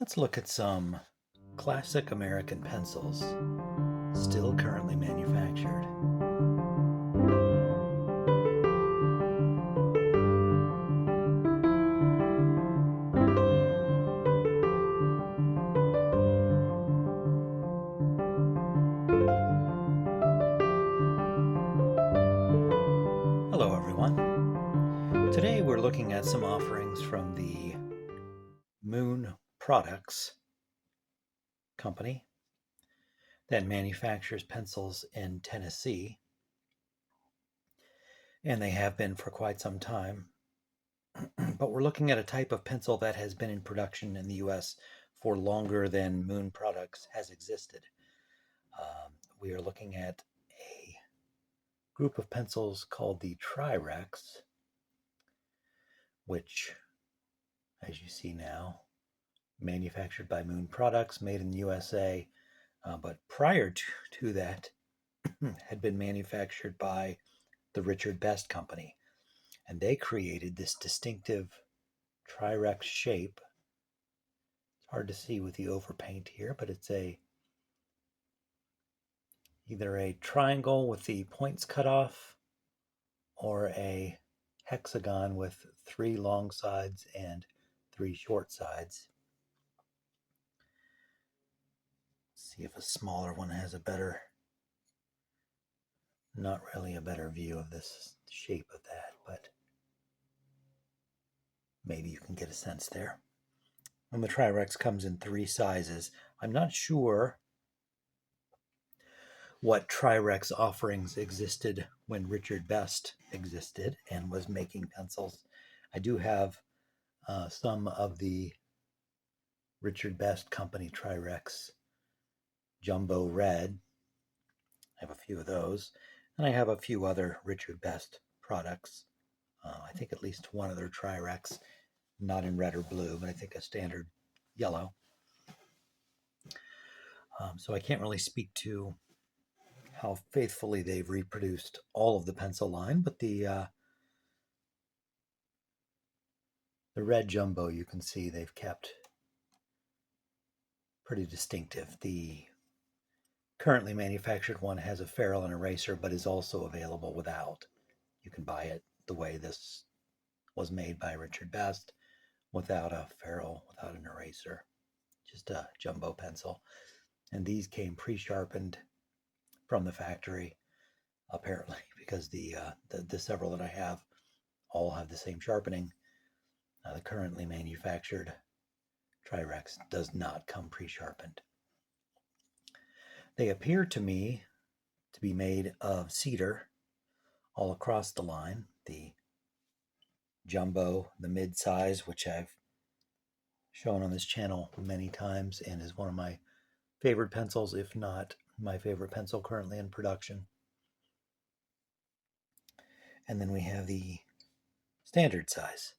Let's look at some classic American pencils still currently manufactured. Hello everyone. Today we're looking at some offerings from the Moon Products company that manufactures pencils in Tennessee, and they have been for quite some time. But we're looking at a type of pencil that has been in production in the US for longer than Moon Products has existed. We are looking at a group of pencils called the Tri-Rex, which, as you see now, manufactured by Moon Products, made in the USA, but prior to that, had been manufactured by the Richard Best Company. And they created this distinctive Tri-Rex shape. It's hard to see with the overpaint here, but it's either a triangle with the points cut off or a hexagon with 3 long sides and 3 short sides. See if a smaller one has a better, not really a better view of this shape of that, but maybe you can get a sense there. And the Tri-Rex comes in 3 sizes. I'm not sure what Tri-Rex offerings existed when Richard Best existed and was making pencils. I do have some of the Richard Best Company Tri-Rex Jumbo Red. I have a few of those, and I have a few other Richard Best products. I think at least one other Tri-Rex, not in red or blue, but I think a standard yellow. So I can't really speak to how faithfully they've reproduced all of the pencil line, but the red jumbo, you can see they've kept pretty distinctive. The currently manufactured one has a ferrule and eraser, but is also available without. You can buy it the way this was made by Richard Best, without a ferrule, without an eraser, just a jumbo pencil. And these came pre-sharpened from the factory, apparently, because the several that I have all have the same sharpening. The currently manufactured Tri-Rex does not come pre-sharpened. They appear to me to be made of cedar all across the line. The jumbo, the mid-size, which I've shown on this channel many times and is one of my favorite pencils, if not my favorite pencil currently in production. And then we have the standard size,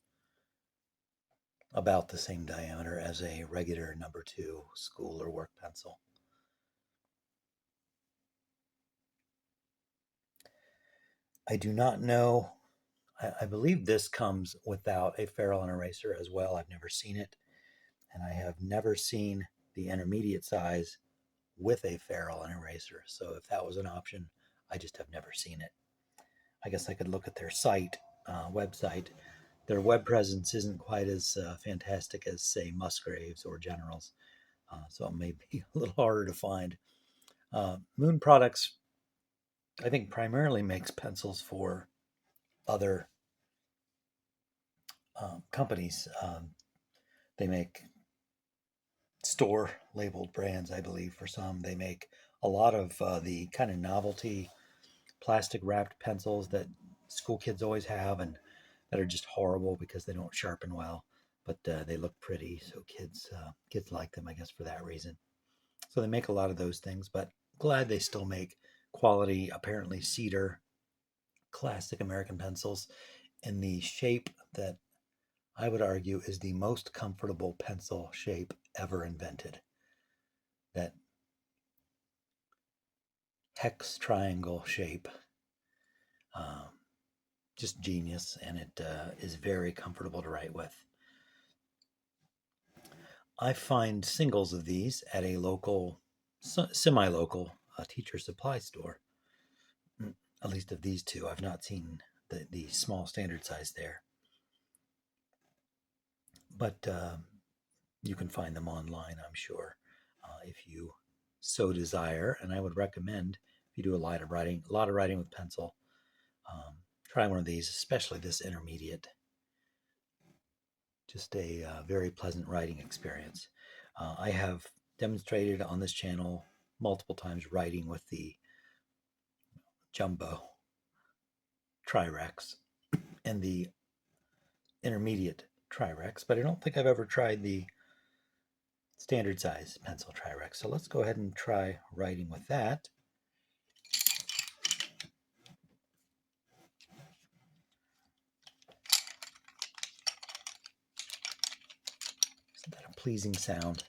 about the same diameter as a regular number 2 school or work pencil. I do not know. I believe this comes without a ferrule and eraser as well. I've never seen it. And I have never seen the intermediate size with a ferrule and eraser. So if that was an option, I just have never seen it. I guess I could look at their site, website. Their web presence isn't quite as fantastic as, say, Musgraves or General's. So it may be a little harder to find. Moon Products, I think, primarily makes pencils for other companies. They make store labeled brands, I believe, for some. They make a lot of the kind of novelty plastic wrapped pencils that school kids always have and that are just horrible because they don't sharpen well, but they look pretty, so kids like them, I guess, for that reason. So they make a lot of those things, but glad they still make quality, apparently cedar, classic American pencils in the shape that I would argue is the most comfortable pencil shape ever invented. That hex triangle shape, just genius, and it is very comfortable to write with. I find singles of these at a local, semi-local teacher supply store. At least of these two. I've not seen the small standard size there. But you can find them online, I'm sure, if you so desire. And I would recommend, if you do a lot of writing with pencil, try one of these, especially this intermediate. Just a very pleasant writing experience. I have demonstrated on this channel multiple times writing with the jumbo Trirex and the intermediate Trirex, but I don't think I've ever tried the standard size pencil Trirex. So let's go ahead and try writing with that. Isn't that a pleasing sound?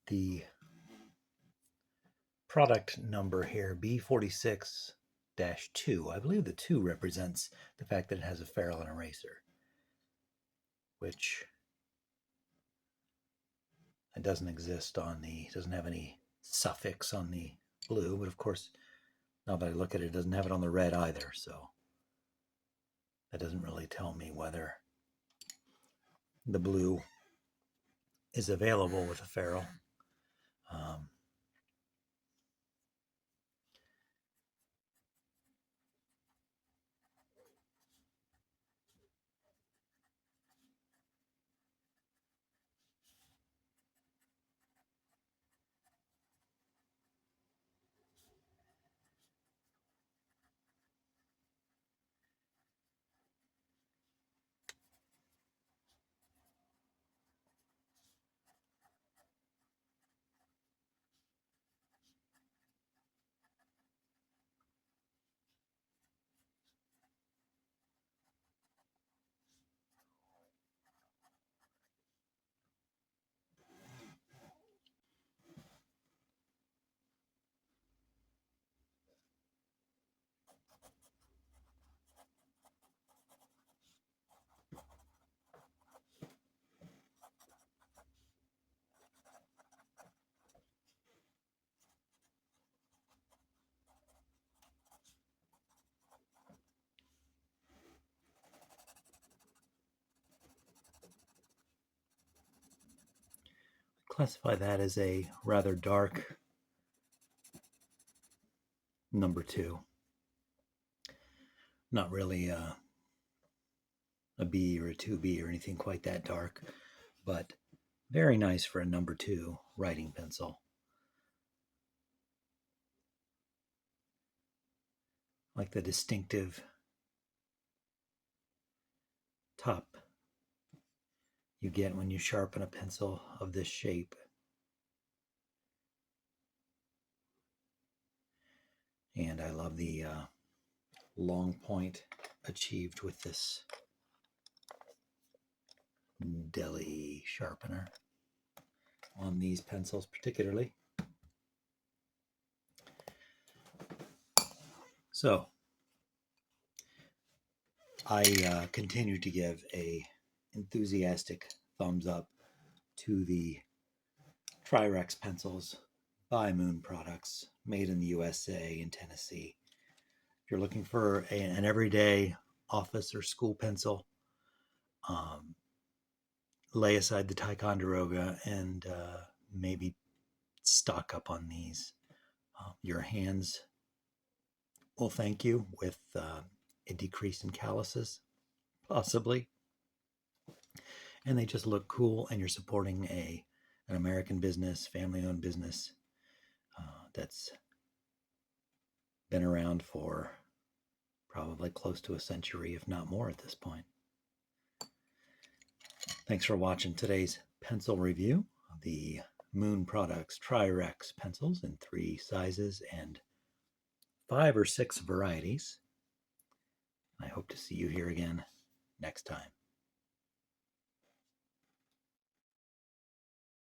The product number here, B46-2. I believe the 2 represents the fact that it has a ferrule and eraser, which it doesn't exist on the, doesn't have any suffix on the blue, but of course, now that I look at it, it doesn't have it on the red either, so that doesn't really tell me whether the blue is available with a ferrule. Classify that as a rather dark number 2. Not really a B or a 2B or anything quite that dark, but very nice for a number 2 writing pencil. Like the distinctive top you get when you sharpen a pencil of this shape. And I love the long point achieved with this deli sharpener on these pencils particularly. So I continue to give a enthusiastic thumbs up to the Trirex pencils by Moon Products, made in the USA in Tennessee. If you're looking for an everyday office or school pencil, lay aside the Ticonderoga and maybe stock up on these. Your hands will thank you with a decrease in calluses, possibly. And they just look cool, and you're supporting an American business, family-owned business that's been around for probably close to a century, if not more at this point. Thanks for watching today's pencil review of the Moon Products Trirex pencils in 3 sizes and 5 or 6 varieties. I hope to see you here again next time.